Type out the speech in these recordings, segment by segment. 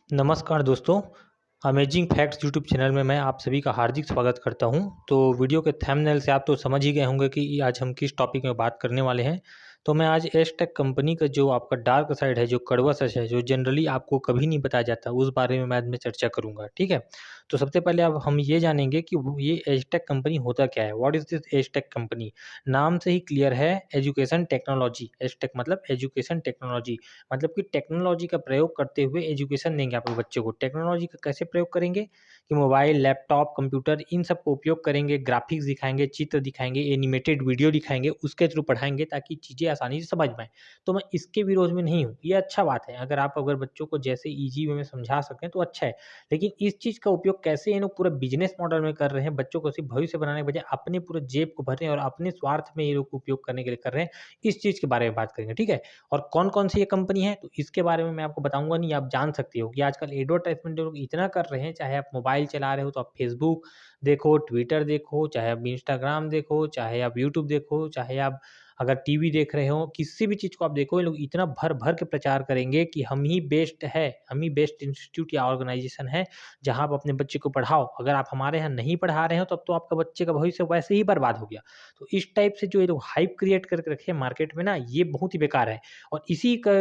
नमस्कार दोस्तों, amazing facts YouTube channel में मैं आप सभी का हार्दिक स्वागत करता हूं। तो वीडियो के थंबनेल से आप तो समझ ही गए होंगे कि आज हम किस टॉपिक में बात करने वाले हैं। तो मैं आज एशटेक कंपनी का जो आपका डार्क साइड है, जो कड़वा सच है, जो जनरली आपको कभी नहीं बताया जाता, उस बारे में मैं आज चर्चा करूंगा। ठीक है। तो सबसे पहले अब हम ये जानेंगे कि ये एशटेक कंपनी होता क्या है। व्हाट इज़ दिस एशटेक कंपनी। नाम से ही क्लियर है, एजुकेशन टेक्नोलॉजी। एशटेक मतलब एजुकेशन टेक्नोलॉजी, मतलब कि टेक्नोलॉजी का प्रयोग करते हुए एजुकेशन देंगे आपके बच्चे को। टेक्नोलॉजी का कैसे प्रयोग करेंगे कि मोबाइल, लैपटॉप, कंप्यूटर इन सब को उपयोग करेंगे, ग्राफिक्स दिखाएँगे, चित्र दिखाएँगे, एनिमेटेड वीडियो दिखाएँगे, उसके थ्रू पढ़ाएँगे ताकि चीज़ें आसानी से समझ में आएँ। तो मैं इसके विरोध में नहीं हूँ, ये अच्छा बात है। अगर बच्चों को जैसे ईज़ी वे में समझा सकें तो अच्छा है। लेकिन इस चीज़ का उपयोग कैसे ये लोग पूरा बिज़नेस मॉडल में कर रहे हैं, बच्चों को सिर्फ़ भविष्य बनाने के बजाय अपने पूरे जेब को भर रहे हैं और अपने स्वार्थ में ये लोग उपयोग करने के लिए कर रहे हैं, इस चीज़ के बारे में बात करेंगे, ठीक है? और कौन-कौन सी ये कंपनी है, तो इसके बारे में मैं आपको बताऊँगा नहीं, आप जान सकते हो कि आजकल एडवर्टाइज़मेंट लोग इतना कर रहे हैं, चाहे आप मोबाइल चला रहे हो तो आप फेसबुक देखो, ट्विटर देखो, चाहे आप इंस्टाग्राम देखो, चाहे आप यूट्यूब देखो, चाहे आप अगर टीवी देख रहे हो, किसी भी चीज़ को आप देखो, ये लोग इतना भर-भर के प्रचार करेंगे कि हम ही बेस्ट है, हम ही बेस्ट इंस्टीट्यूट या ऑर्गनाइज़ेशन है, जहाँ आप अपने बच्चे को पढ़ाओ। अगर आप हमारे यहाँ नहीं पढ़ा रहे हो, तब तो आपका बच्चे का भविष्य वैसे ही बर्बाद हो गया। तो इस टाइप से जो ये लोग हाइप क्रिएट करके रखे हैं मार्केट में ना, ये बहुत ही बेकार है। और इसी का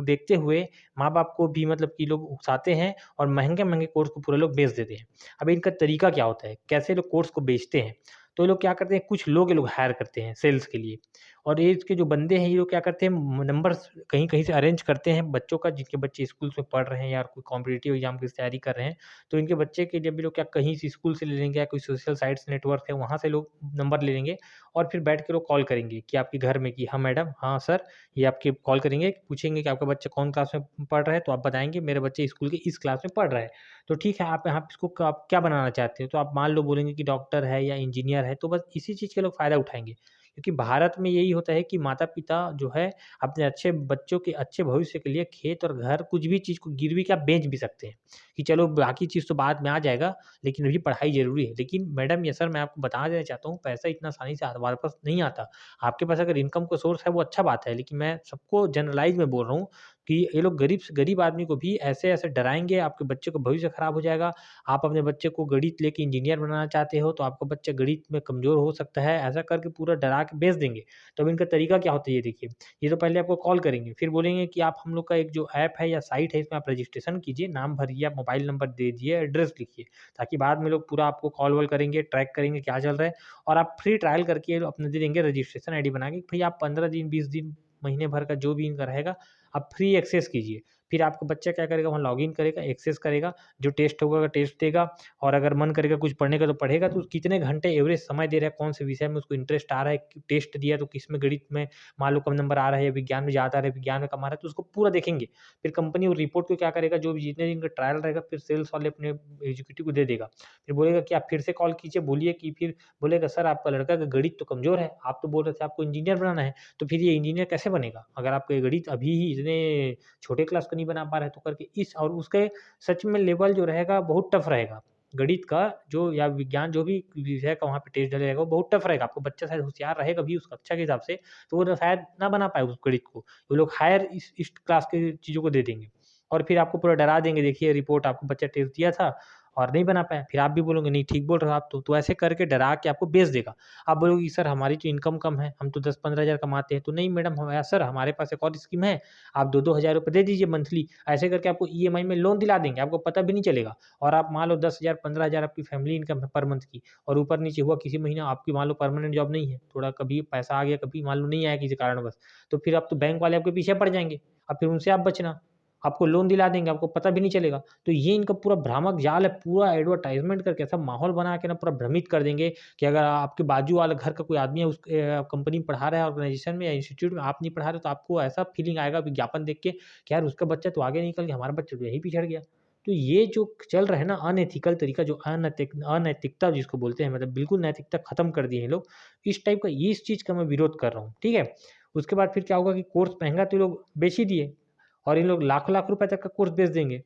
देखते हुए माँ-बाप को भी मतलब कि लोग उकसाते हैं और महँगे-महँगे कोर्स को पूरे लोग बेच देते हैं। अब इनका तरीका क्या होता है? कैसे लोग कोर्स को बेचते हैं? तो ये लोग क्या करते हैं, कुछ लोग ये लोग हायर करते हैं सेल्स के लिए और ये इसके जो बंदे हैं, ये लोग क्या करते हैं, नंबर्स कहीं-कहीं से अरेंज करते हैं बच्चों का, जिनके बच्चे स्कूल्स में पढ़ रहे हैं या कोई कॉम्पिटिटिव एग्ज़ाम की तैयारी कर रहे हैं। तो इनके बच्चे के लिए भी लोग क्या कहीं से स्कूल से ले लेंगे या कोई सोशल साइट्स नेटवर्क है, वहाँ से लोग नंबर ले लेंगे और फिर बैठ के लोग कॉल करेंगे कि आपके घर में कि हाँ मैडम, हाँ सर, ये आपके कॉल करेंगे, पूछेंगे कि आपका बच्चा कौन क्लास में पढ़ रहा है, तो आप बताएँगे मेरे बच्चे स्कूल के इस क्लास में पढ़ रहा है। तो ठीक है, आप इसको आप क्या बनाना चाहते हो? तो आप मान लो बोलेंगे कि डॉक्टर है या इंजीनियर है, तो बस इसी चीज़ के लोग फ़ायदा उठाएँगे। क्योंकि भारत में यही होता है कि माता-पिता जो है अपने अच्छे बच्चों के अच्छे भविष्य के लिए खेत और घर कुछ भी चीज़ को गिरवी क्या बेच भी सकते हैं, कि चलो बाकी चीज़ तो बाद में आ जाएगा, लेकिन अभी पढ़ाई ज़रूरी है। लेकिन मैडम या सर, मैं आपको बता देना चाहता हूँ, पैसा इतना आसानी से हमारे पास नहीं आता। आपके पास अगर इनकम का सोर्स है वो अच्छा बात है, लेकिन मैं सबको जनरलाइज़ में बोल रहा हूँ कि ये लोग गरीब से गरीब आदमी को भी ऐसे-ऐसे डराएँगे, आपके बच्चे का भविष्य खराब हो जाएगा। आप अपने बच्चे को गणित लेके इंजीनियर बनाना चाहते हो, तो आपका बच्चा गणित में कमज़ोर हो सकता है, ऐसा करके पूरा डरा के बेच देंगे। तो अब इनका तरीका क्या होता है ये देखिए, ये तो पहले आपको कॉल करेंगे, फिर बोलेंगे कि आप हम लोग का एक जो ऐप है या साइट है, इसमें आप रजिस्ट्रेशन कीजिए, नाम भरिए, आप मोबाइल नंबर दे दीजिए, एड्रेस लिखिए, ताकि बाद में लोग पूरा आपको कॉल-वॉल करेंगे, ट्रैक करेंगे क्या चल रहा है और आप फ्री ट्रायल करके अपना दे देंगे रजिस्ट्रेशन आईडी बना के, भई आप 15 दिन, 20 दिन, महीने भर का जो भी इनका रहेगा, आप फ्री एक्सेस कीजिए। फिर आपका बच्चा क्या करेगा, वहाँ लॉगिन करेगा, एक्सेस करेगा, जो टेस्ट होगा टेस्ट देगा और अगर मन करेगा कुछ पढ़ने का तो पढ़ेगा। तो कितने घंटे एवरेज समय दे रहा है, कौन से विषय में उसको इंटरेस्ट आ रहा है, टेस्ट दिया तो किसमें गणित में मान लो कम नंबर आ रहा है या विज्ञान में ज़्यादा आ रहा है, विज्ञान में कम आ रहा है, तो उसको पूरा देखेंगे। फिर कंपनी वो रिपोर्ट को क्या करेगा, जो भी जितने दिन का ट्रायल रहेगा, फिर सेल्स वाले अपने एग्जीक्यूटिव को दे देगा। फिर बोलेगा कि आप फिर से कॉल कीजिए, बोलिए कि फिर बोलेगा सर आपका लड़का का गणित तो कमज़ोर है, आप तो बोल रहे थे आपको इंजीनियर बनाना है, तो फिर ये इंजीनियर कैसे बनेगा? अगर आपका ये गणित अभी ही इतने छोटे क्लास का नहीं बना पा रहा है, तो करके इस और उसके सच में लेवल जो रहेगा बहुत टफ रहेगा। गणित का जो या विज्ञान जो भी विषय का वहाँ पे टेस्ट डलेगा वो बहुत टफ रहेगा। आपको बच्चा शायद होशियार रहेगा भी उस कक्षा के हिसाब से, तो वो शायद ना बना पाए उस गणित को। वो लोग हायर इस क्लास की चीज़ों को दे देंगे और फिर आपको पूरा डरा देंगे, देखिए रिपोर्ट आपको बच्चा टेस्ट दिया था और नहीं बना पाया। फिर आप भी बोलोगे नहीं ठीक बोल रहे हो आप तो ऐसे करके डरा के आपको बेच देगा। आप बोलोगे कि सर हमारी तो इनकम कम है, हम तो 10-15 हज़ार कमाते हैं। तो नहीं मैडम, हम सर हमारे पास एक और स्कीम है, आप 2-2 हज़ार रुपए दे दीजिए मंथली। ऐसे करके आपको ईएमआई में लोन दिला देंगे, आपको पता भी नहीं चलेगा। और आप मान लो 10,000 15,000 आपकी फैमिली इनकम है पर मंथ की और ऊपर-नीचे हुआ किसी महीने आपकी मान लो परमानेंट जॉब नहीं है, थोड़ा कभी पैसा आ गया, कभी मान लो नहीं आया किसी कारणवश, तो फिर आप तो बैंक वाले आपके पीछे पड़ जाएँगे। अब फिर उनसे आप बचना। आपको लोन दिला देंगे, आपको पता भी नहीं चलेगा। तो ये इनका पूरा भ्रामक जाल है, पूरा एडवर्टाइज़मेंट करके ऐसा माहौल बना के ना पूरा भ्रमित कर देंगे कि अगर आपके बाजू वाले घर का कोई आदमी है, उस कंपनी में पढ़ा रहा है, ऑर्गनाइज़ेशन में या इंस्टीट्यूट में, आप नहीं पढ़ा रहे, तो आपको ऐसा फीलिंग आएगा विज्ञापन देख के कि यार उसका बच्चा तो आगे निकल गया, हमारा बच्चा तो यहीं पिछड़ गया। तो ये जो चल रहा है ना अनएथिकल तरीका, जो अनैतिकता जिसको बोलते हैं, मतलब बिल्कुल नैतिकता खत्म कर दिए हैं लोग। इस टाइप का इस चीज़ का मैं विरोध कर रहा हूँ, ठीक है? उसके बाद फिर क्या होगा कि कोर्स महँगा तो ये लोग बेच ही दिए और ये लोग लाख-लाख रुपए तक का कोर्स बेच देंगे।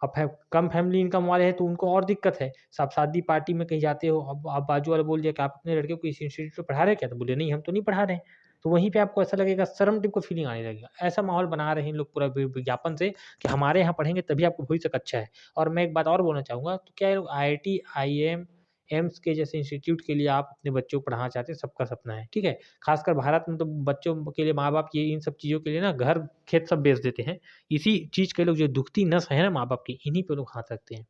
अब कम फैमिली इनकम वाले हैं तो उनको और दिक्कत है। आप शादी पार्टी में कहीं जाते हो, अब बाजू वाला बोल दिया कि आप अपने लड़के को इस इंस्टीट्यूट में पढ़ा रहे हैं क्या? तो बोले नहीं हम तो नहीं पढ़ा रहे हैं। तो वहीं पे आपको ऐसा लगेगा, शर्म टाइप का फीलिंग आने लगेगा। ऐसा माहौल बना रहे हैं इन लोग पूरा विज्ञापन से कि हमारे यहाँ पढ़ेंगे तभी आपको भविष्य अच्छा है। और मैं एक बात और बोलना चाहूँगा, तो क्या ये लोग आईआईटी, आईएम, एम्स के जैसे इंस्टीट्यूट के लिए आप अपने बच्चों को पढ़ाना चाहते हैं, सबका सपना है, ठीक है। खासकर भारत में तो बच्चों के लिए माँ-बाप ये इन सब चीज़ों के लिए ना घर, खेत सब बेच देते हैं। इसी चीज़ के लोग, जो दुखती नस है ना माँ-बाप की, इन्हीं पे लोग हाथ रखते हैं।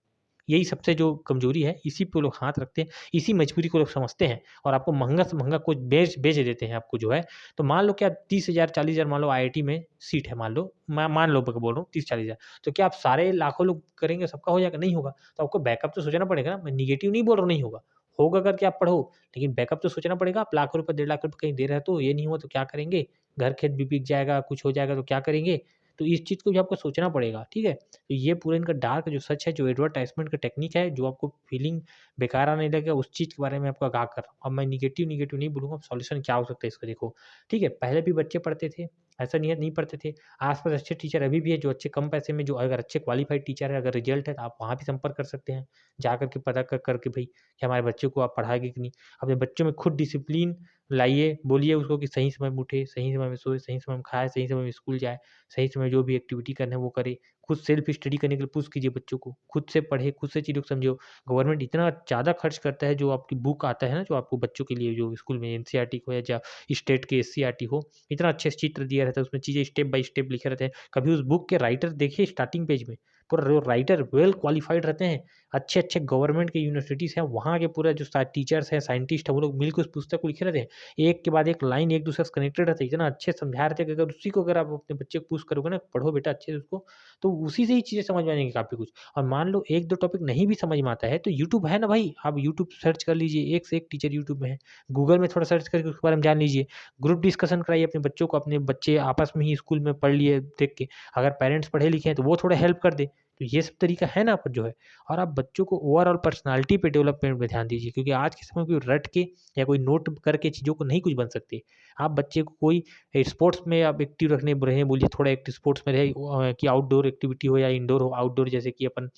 यही सबसे जो कमज़ोरी है, इसी पे लोग हाथ रखते हैं, इसी मजबूरी को लोग समझते हैं और आपको महँगा से महँगा कुछ बेच बेच देते हैं आपको जो है। तो मान लो क्या 30,000 40,000 मान लो आईआईटी में सीट है, मान लो, मैं मान लो बोल रहा हूँ 30-40,000, तो क्या आप सारे लाखों लोग करेंगे, सबका हो जाएगा? नहीं होगा। तो आपको बैकअप तो सोचना पड़ेगा ना, मैं नेगेटिव नहीं बोल रहा हूँ नहीं होगा, होगा करके आप पढ़ो, लेकिन बैकअप तो सोचना पड़ेगा। आप लाखों रुपए, 1.5 लाख रुपए कहीं दे रहे हो, तो ये नहीं हुआ तो क्या करेंगे? घर खेत भी बिक जाएगा, कुछ हो जाएगा तो क्या करेंगे? तो इस चीज़ को भी आपको सोचना पड़ेगा, ठीक है? तो ये पूरा इनका डार्क जो सच है, जो एडवर्टाइज़मेंट का टेक्नीक है, जो आपको फीलिंग बेकार आने लगेगा, उस चीज़ के बारे में आपको आगाह कर रहा हूँ। अब मैं नेगेटिव नहीं बोलूँगा, अब सॉल्यूशन क्या हो सकता है इसका देखो, ठीक है? पहले भी बच्चे पढ़ते थे, ऐसा नहीं है नहीं पढ़ते थे। आस-पास अच्छे टीचर अभी भी है, जो अच्छे कम पैसे में, जो अगर अच्छे क्वालिफ़ाइड टीचर है, अगर रिज़ल्ट है, तो आप वहाँ भी संपर्क कर सकते हैं। जा कर के पता कर के भई कि हमारे बच्चे को आप पढ़ाएँगे कि नहीं? अपने बच्चों में खुद डिसिप्लिन लाइए, बोलिए उसको कि सही समय में उठे, सही समय में सोए, सही समय में खाए, सही समय में स्कूल जाए, सही समय जो भी एक्टिविटी करना है वो करे। खुद सेल्फ स्टडी करने के लिए पुश कीजिए बच्चों को, खुद से पढ़े, खुद से चीज़ों को समझो। गवर्नमेंट इतना ज़्यादा खर्च करता है, जो आपकी बुक आता है ना, जो आपको बच्चों के लिए जो स्कूल में एनसीईआरटी हो या स्टेट के एससीईआरटी हो, इतना अच्छे से चित्र दिया रहता है, उसमें चीज़ें स्टेप बाय स्टेप लिखे रहते हैं। कभी उस बुक के राइटर देखिए स्टार्टिंग पेज में, पूरा जो राइटर वेल क्वालिफ़ाइड रहते हैं, अच्छे-अच्छे गवर्नमेंट के यूनिवर्सिटीज़ हैं, वहाँ के पूरा जो टीचर्स हैं, साइंटिस्ट हैं, वो लोग मिलके उस पुस्तक को लिखे रहते हैं। एक के बाद एक लाइन एक-दूसरे से कनेक्टेड रहते हैं, इतना अच्छे से समझा रहे थे कि अगर उसी को अगर आप अपने बच्चे को पुश करोगे ना, पढ़ो बेटा अच्छे से उसको, तो उसी से ही चीज़ें समझ में आएँगी काफ़ी कुछ। और मान लो 1-2 टॉपिक नहीं भी समझ में आता है, तो यूट्यूब है ना भाई, आप यूट्यूब सर्च कर लीजिए, एक से एक टीचर यूट्यूब में है। गूगल में थोड़ा सर्च करके उसके बारे में जान लीजिए। ग्रुप डिस्कशन कराइए अपने बच्चों को, अपने बच्चे आपस में ही स्कूल में पढ़ लिए देख के। अगर पेरेंट्स पढ़े लिखे हैं, तो वो थोड़ा हेल्प कर दें। तो ये सब तरीका है ना आप जो है, और आप बच्चों को ओवरऑल पर्सनैलिटी पे डेवलपमेंट पे ध्यान दीजिए, क्योंकि आज के समय में कोई रट के या कोई नोट करके चीज़ों को नहीं कुछ बन सकती। आप बच्चे को कोई स्पोर्ट्स में आप एक्टिव रखने रहे बोलिए, थोड़ा एक्टिव स्पोर्ट्स में रहे, कि आउटडोर एक्टिविटी हो या इंडोर हो। आउटडोर जैसे कि अपन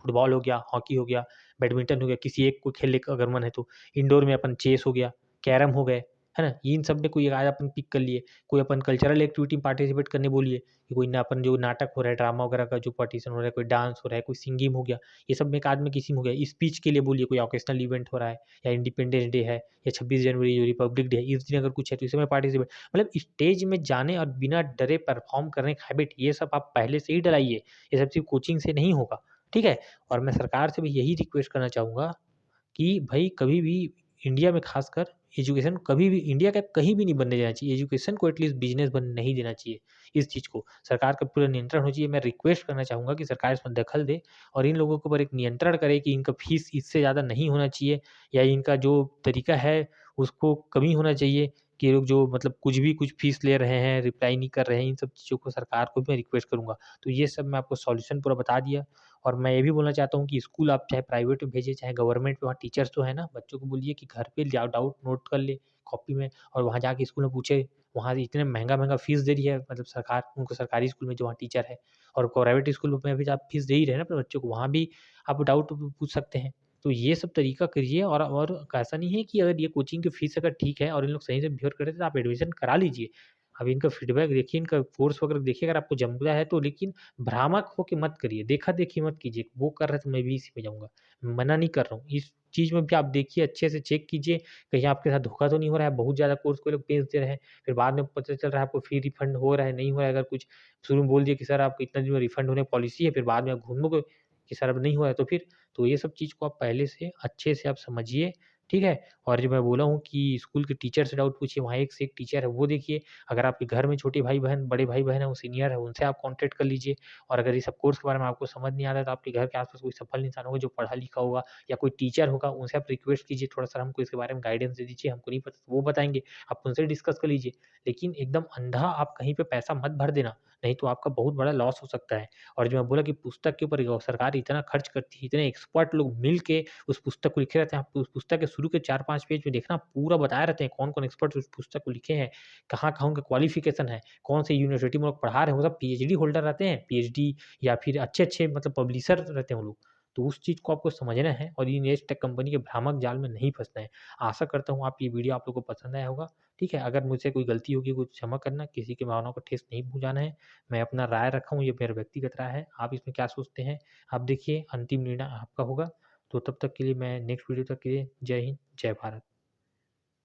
फुटबॉल हो गया, हॉकी हो गया, बैडमिंटन हो गया, किसी एक को खेलने का अगर मन है तो। इंडोर में अपन चेस हो गया, कैरम हो गए, है ना? इन सब में कोई आज अपन पिक कर लिए। कोई अपन कल्चरल एक्टिविटी में पार्टिसिपेट करने बोलिए, कि कोई ना अपन जो नाटक हो रहा है, ड्रामा वगैरह का जो पार्टीशन हो रहा है, कोई डांस हो रहा है, कोई सिंगिंग हो गया, ये सब में एक आध में किसी में हो गया। स्पीच के लिए बोलिए, कोई ओकेशनल इवेंट हो रहा है, या इंडिपेंडेंस डे है, या 26 जनवरी जो रिपब्लिक डे है, इस दिन अगर कुछ है तो इसमें पार्टिसिपेट, मतलब स्टेज में जाने और बिना डरे परफ़ॉर्म करने का हैबिट, ये सब आप पहले से ही डलाइए। ये सब सिर्फ़ कोचिंग से नहीं होगा, ठीक है? और मैं सरकार से भी यही रिक्वेस्ट करना चाहूँगा कि भई कभी भी इंडिया में ख़ासकर एजुकेशन कभी भी इंडिया का कहीं भी नहीं बनने देना चाहिए। एजुकेशन को एटलीस्ट बिज़नेस बनने नहीं देना चाहिए। इस चीज़ को सरकार का पूरा नियंत्रण होना चाहिए। मैं रिक्वेस्ट करना चाहूँगा कि सरकार इसमें दखल दे और इन लोगों के ऊपर एक नियंत्रण करे कि इनका फ़ीस इससे ज़्यादा नहीं होना चाहिए, या इनका जो तरीका है उसको कमी होना चाहिए, कि ये लोग जो मतलब कुछ फ़ीस ले रहे हैं, रिप्लाई नहीं कर रहे हैं, इन सब चीज़ों को सरकार को भी मैं रिक्वेस्ट करूँगा। तो ये सब मैं आपको सॉल्यूशन पूरा बता दिया। और मैं ये भी बोलना चाहता हूँ कि स्कूल आप चाहे प्राइवेट में भेजिए, चाहे गवर्नमेंट में, वहाँ टीचर्स तो है ना, बच्चों को बोलिए कि घर पे डाउट नोट कर ले कॉपी में, और वहाँ जाके स्कूल में पूछे। वहाँ से इतने महँगा-महँगा फ़ीस दे रही है मतलब सरकार उनको, सरकारी स्कूल में जो वहाँ टीचर है, और प्राइवेट स्कूल में भी आप फ़ीस दे ही रहे हैं ना अपने बच्चों को, वहाँ भी आप डाउट पूछ सकते हैं। तो ये सब तरीका करिए, और ऐसा नहीं है कि अगर ये कोचिंग की फ़ीस अगर ठीक है और इन लोग सही से बिहेव कर रहे थे, तो आप एडमिशन करा लीजिए। अब इनका फीडबैक देखिए, इनका कोर्स वगैरह देखिए, अगर आपको जमता है तो, लेकिन भ्रामक होके मत करिए, देखा-देखी मत कीजिए, वो कर रहा है तो मैं भी इसी में जाऊँगा। मना नहीं कर रहा हूँ, इस चीज़ में भी आप देखिए, अच्छे से चेक कीजिए, कहीं आपके साथ धोखा तो नहीं हो रहा है, बहुत ज़्यादा कोर्स को लोग बेच दे रहे हैं, फिर बाद में पता चल रहा है आपको फ़ी रिफंड हो रहा है, नहीं हो रहा है, अगर कुछ शुरू में बोल दिया कि सर आपको इतना दिन में रिफंड होने की पॉलिसी है, फिर बाद में आप घूमोगे कि सर अब नहीं हुआ है, तो फिर तो ये सब चीज़ को आप पहले से अच्छे से आप समझिए, ठीक है? और जो मैं बोला हूँ कि स्कूल के टीचर से डाउट पूछिए, वहाँ एक से एक टीचर है, वो देखिए। अगर आपके घर में छोटे भाई-बहन, बड़े भाई-बहन हैं, वो सीनियर है, उनसे आप कॉन्टैक्ट कर लीजिए। और अगर ये सब कोर्स के बारे में आपको समझ नहीं आ रहा है, तो आपके घर के आस-पास कोई सफल इंसान होगा जो पढ़ा-लिखा होगा, या कोई टीचर होगा, उनसे आप रिक्वेस्ट कीजिए, थोड़ा सर हमको इसके बारे में गाइडेंस दे दीजिए, हमको नहीं पता, तो वो बताएँगे, आप उनसे डिस्कस कर लीजिए। लेकिन एकदम अंधा आप कहीं पे पैसा मत भर देना, नहीं तो आपका बहुत बड़ा लॉस हो सकता है। और जो मैं बोला कि पुस्तक के ऊपर सरकार इतना खर्च करती है, इतने एक्सपर्ट लोग मिल के उस पुस्तक को लिखे रहते हैं। आप उस पुस्तक के शुरू के 4-5 पेज में देखना, पूरा बताए रहते हैं कौन-कौन एक्सपर्ट उस पुस्तक को लिखे हैं, कहाँ-कहाँ उनका क्वालिफ़िकेशन है, कौन से यूनिवर्सिटी में वो लोग पढ़ा रहे हैं, वो सब पीएचडी होल्डर रहते हैं, पीएचडी या फिर अच्छे-अच्छे मतलब पब्लिशर रहते हैं वो लोग। तो उस चीज़ को आपको समझना है और इन एज टेक कंपनी के भ्रामक जाल में नहीं फँसना है। आशा करता हूँ ये वीडियो आप लोगों को पसंद आया होगा। ठीक है, अगर मुझसे कोई गलती होगी कुछ क्षमा करना, किसी की भावनाओं को ठेस नहीं पहुँचाना है। मैं अपना राय रखा हूँ, ये मेरा व्यक्तिगत राय है। आप इसमें क्या सोचते हैं? आप देखिए, अंतिम निर्णय आपका होगा। तो तब तक के लिए मैं नेक्स्ट वीडियो तक के लिए जय हिंद, जय भारत।